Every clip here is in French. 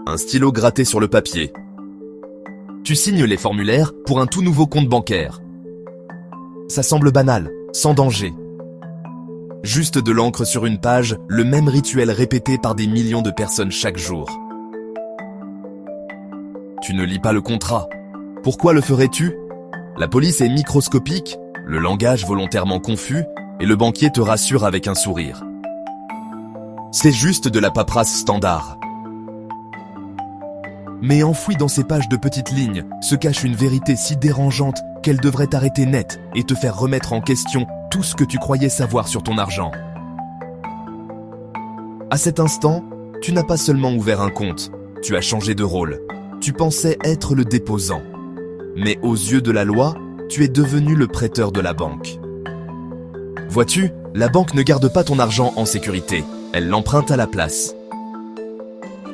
un stylo gratté sur le papier. Tu signes les formulaires pour un tout nouveau compte bancaire. Ça semble banal, sans danger. Juste de l'encre sur une page, le même rituel répété par des millions de personnes chaque jour. Tu ne lis pas le contrat. Pourquoi le ferais-tu? La police est microscopique, le langage volontairement confus, et le banquier te rassure avec un sourire. C'est juste de la paperasse standard. Mais enfoui dans ces pages de petites lignes se cache une vérité si dérangeante qu'elle devrait t'arrêter net et te faire remettre en question tout ce que tu croyais savoir sur ton argent. À cet instant, tu n'as pas seulement ouvert un compte, tu as changé de rôle. Tu pensais être le déposant. Mais aux yeux de la loi, tu es devenu le prêteur de la banque. Vois-tu, la banque ne garde pas ton argent en sécurité, elle l'emprunte à la place.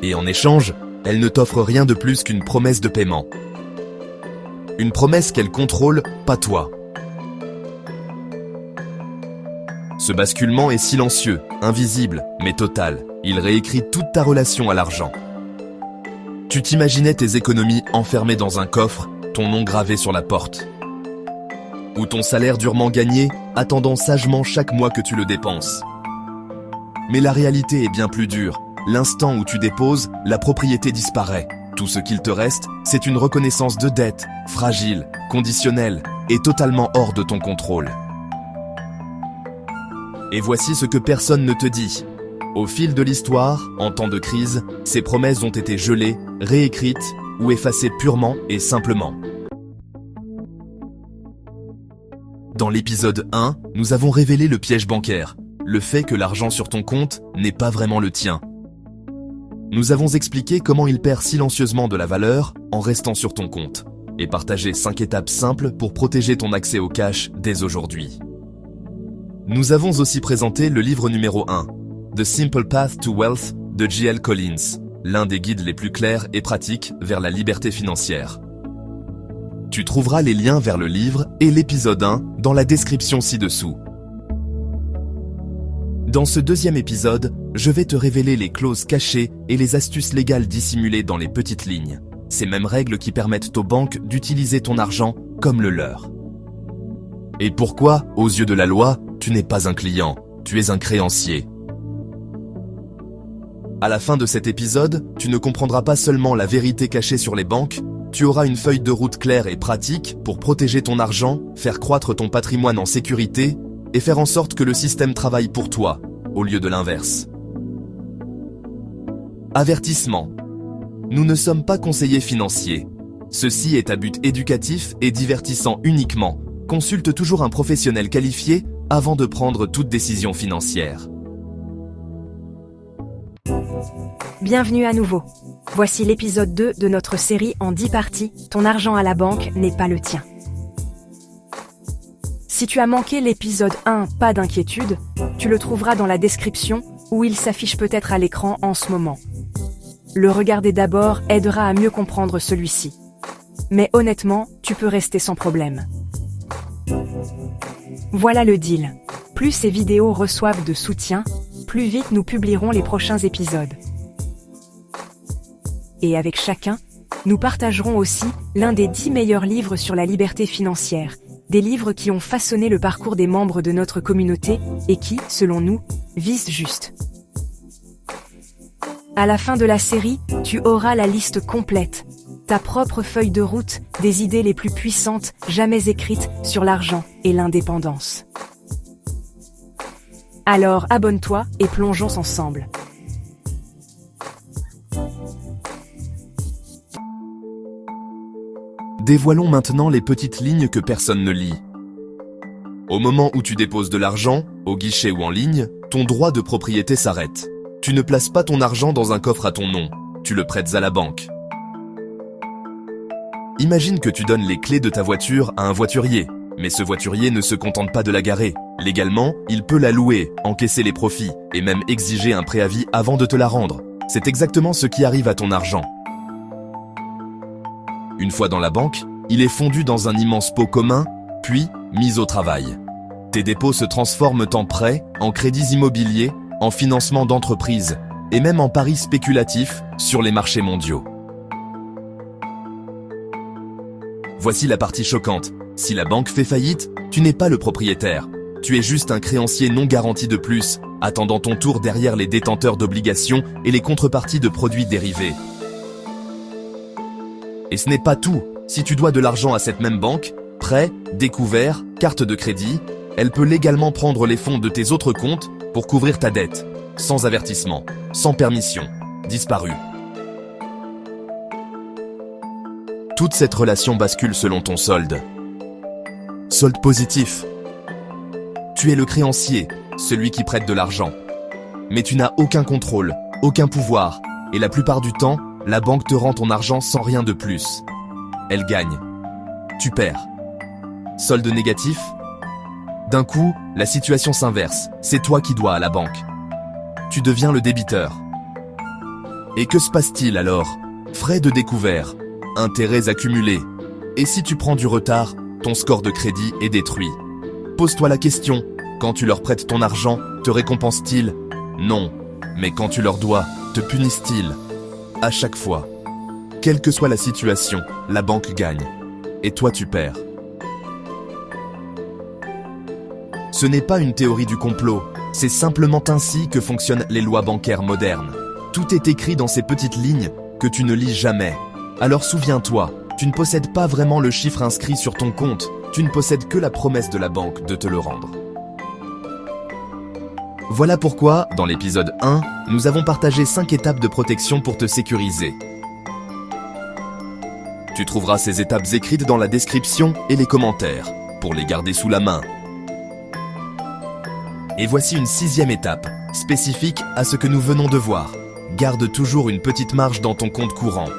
Et en échange, elle ne t'offre rien de plus qu'une promesse de paiement. Une promesse qu'elle contrôle, pas toi. Ce basculement est silencieux, invisible, mais total. Il réécrit toute ta relation à l'argent. Tu t'imaginais tes économies enfermées dans un coffre, ton nom gravé sur la porte. Ou ton salaire durement gagné, attendant sagement chaque mois que tu le dépenses. Mais la réalité est bien plus dure. L'instant où tu déposes, la propriété disparaît. Tout ce qu'il te reste, c'est une reconnaissance de dette, fragile, conditionnelle et totalement hors de ton contrôle. Et voici ce que personne ne te dit. Au fil de l'histoire, en temps de crise, ces promesses ont été gelées, réécrites ou effacées purement et simplement. Dans l'épisode 1, nous avons révélé le piège bancaire, le fait que l'argent sur ton compte n'est pas vraiment le tien. Nous avons expliqué comment il perd silencieusement de la valeur en restant sur ton compte, et partagé 5 étapes simples pour protéger ton accès au cash dès aujourd'hui. Nous avons aussi présenté le livre numéro 1, The Simple Path to Wealth de J.L. Collins, l'un des guides les plus clairs et pratiques vers la liberté financière. Tu trouveras les liens vers le livre et l'épisode 1 dans la description ci-dessous. Dans ce deuxième épisode, je vais te révéler les clauses cachées et les astuces légales dissimulées dans les petites lignes. Ces mêmes règles qui permettent aux banques d'utiliser ton argent comme le leur. Et pourquoi, aux yeux de la loi, tu n'es pas un client, tu es un créancier. À la fin de cet épisode, tu ne comprendras pas seulement la vérité cachée sur les banques, tu auras une feuille de route claire et pratique pour protéger ton argent, faire croître ton patrimoine en sécurité et faire en sorte que le système travaille pour toi, au lieu de l'inverse. Avertissement. Nous ne sommes pas conseillers financiers. Ceci est à but éducatif et divertissant uniquement. Consulte toujours un professionnel qualifié avant de prendre toute décision financière. Bienvenue à nouveau. Voici l'épisode 2 de notre série en 10 parties. Ton argent à la banque n'est pas le tien. Si tu as manqué l'épisode 1, pas d'inquiétude, tu le trouveras dans la description où il s'affiche peut-être à l'écran en ce moment. Le regarder d'abord aidera à mieux comprendre celui-ci. Mais honnêtement, tu peux rester sans problème. Voilà le deal. Plus ces vidéos reçoivent de soutien, plus vite nous publierons les prochains épisodes. Et avec chacun, nous partagerons aussi l'un des 10 meilleurs livres sur la liberté financière, des livres qui ont façonné le parcours des membres de notre communauté et qui, selon nous, visent juste. À la fin de la série, tu auras la liste complète, ta propre feuille de route, des idées les plus puissantes jamais écrites sur l'argent et l'indépendance. Alors abonne-toi et plongeons ensemble. Dévoilons maintenant les petites lignes que personne ne lit. Au moment où tu déposes de l'argent, au guichet ou en ligne, ton droit de propriété s'arrête. Tu ne places pas ton argent dans un coffre à ton nom, tu le prêtes à la banque. Imagine que tu donnes les clés de ta voiture à un voiturier, mais ce voiturier ne se contente pas de la garer. Légalement, il peut la louer, encaisser les profits et même exiger un préavis avant de te la rendre. C'est exactement ce qui arrive à ton argent. Une fois dans la banque, il est fondu dans un immense pot commun, puis mis au travail. Tes dépôts se transforment en prêts, en crédits immobiliers, en financement d'entreprises, et même en paris spéculatifs sur les marchés mondiaux. Voici la partie choquante. Si la banque fait faillite, tu n'es pas le propriétaire. Tu es juste un créancier non garanti de plus, attendant ton tour derrière les détenteurs d'obligations et les contreparties de produits dérivés. Et ce n'est pas tout. Si tu dois de l'argent à cette même banque, prêt, découvert, carte de crédit, elle peut légalement prendre les fonds de tes autres comptes pour couvrir ta dette, sans avertissement, sans permission, disparu. Toute cette relation bascule selon ton solde. Solde positif. Tu es le créancier, celui qui prête de l'argent. Mais tu n'as aucun contrôle, aucun pouvoir, et la plupart du temps, la banque te rend ton argent sans rien de plus. Elle gagne. Tu perds. Solde négatif. D'un coup, la situation s'inverse. C'est toi qui dois à la banque. Tu deviens le débiteur. Et que se passe-t-il alors? Frais de découvert, intérêts accumulés. Et si tu prends du retard, ton score de crédit est détruit. Pose-toi la question, quand tu leur prêtes ton argent, te récompensent-ils? Non. Mais quand tu leur dois, te punissent-ils? À chaque fois. Quelle que soit la situation, la banque gagne. Et toi tu perds. Ce n'est pas une théorie du complot, c'est simplement ainsi que fonctionnent les lois bancaires modernes. Tout est écrit dans ces petites lignes que tu ne lis jamais. Alors souviens-toi, tu ne possèdes pas vraiment le chiffre inscrit sur ton compte, tu ne possèdes que la promesse de la banque de te le rendre. Voilà pourquoi, dans l'épisode 1, nous avons partagé 5 étapes de protection pour te sécuriser. Tu trouveras ces étapes écrites dans la description et les commentaires, pour les garder sous la main. Et voici une 6e étape, spécifique à ce que nous venons de voir. Garde toujours une petite marge dans ton compte courant.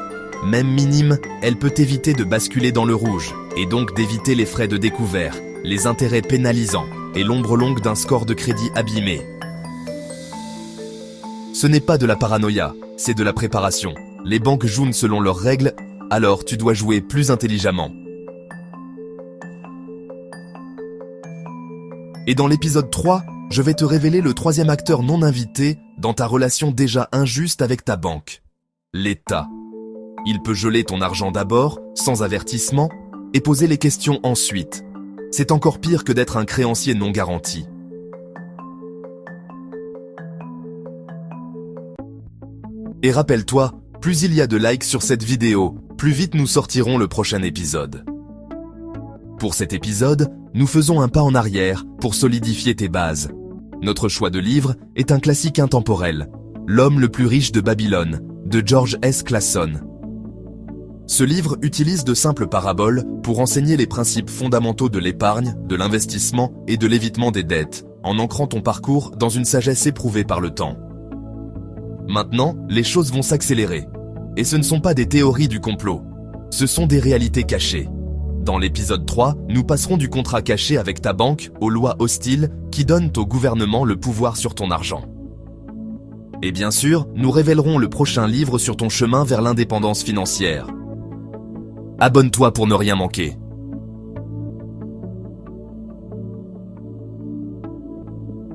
Même minime, elle peut éviter de basculer dans le rouge, et donc d'éviter les frais de découvert, les intérêts pénalisants, et l'ombre longue d'un score de crédit abîmé. Ce n'est pas de la paranoïa, c'est de la préparation. Les banques jouent selon leurs règles, alors tu dois jouer plus intelligemment. Et dans l'épisode 3, je vais te révéler le 3e acteur non invité dans ta relation déjà injuste avec ta banque. L'État. Il peut geler ton argent d'abord, sans avertissement, et poser les questions ensuite. C'est encore pire que d'être un créancier non garanti. Et rappelle-toi, plus il y a de likes sur cette vidéo, plus vite nous sortirons le prochain épisode. Pour cet épisode, nous faisons un pas en arrière pour solidifier tes bases. Notre choix de livre est un classique intemporel, L'homme le plus riche de Babylone, de George S. Clason. Ce livre utilise de simples paraboles pour enseigner les principes fondamentaux de l'épargne, de l'investissement et de l'évitement des dettes, en ancrant ton parcours dans une sagesse éprouvée par le temps. Maintenant, les choses vont s'accélérer. Et ce ne sont pas des théories du complot, ce sont des réalités cachées. Dans l'épisode 3, nous passerons du contrat caché avec ta banque aux lois hostiles qui donnent au gouvernement le pouvoir sur ton argent. Et bien sûr, nous révélerons le prochain livre sur ton chemin vers l'indépendance financière. Abonne-toi pour ne rien manquer.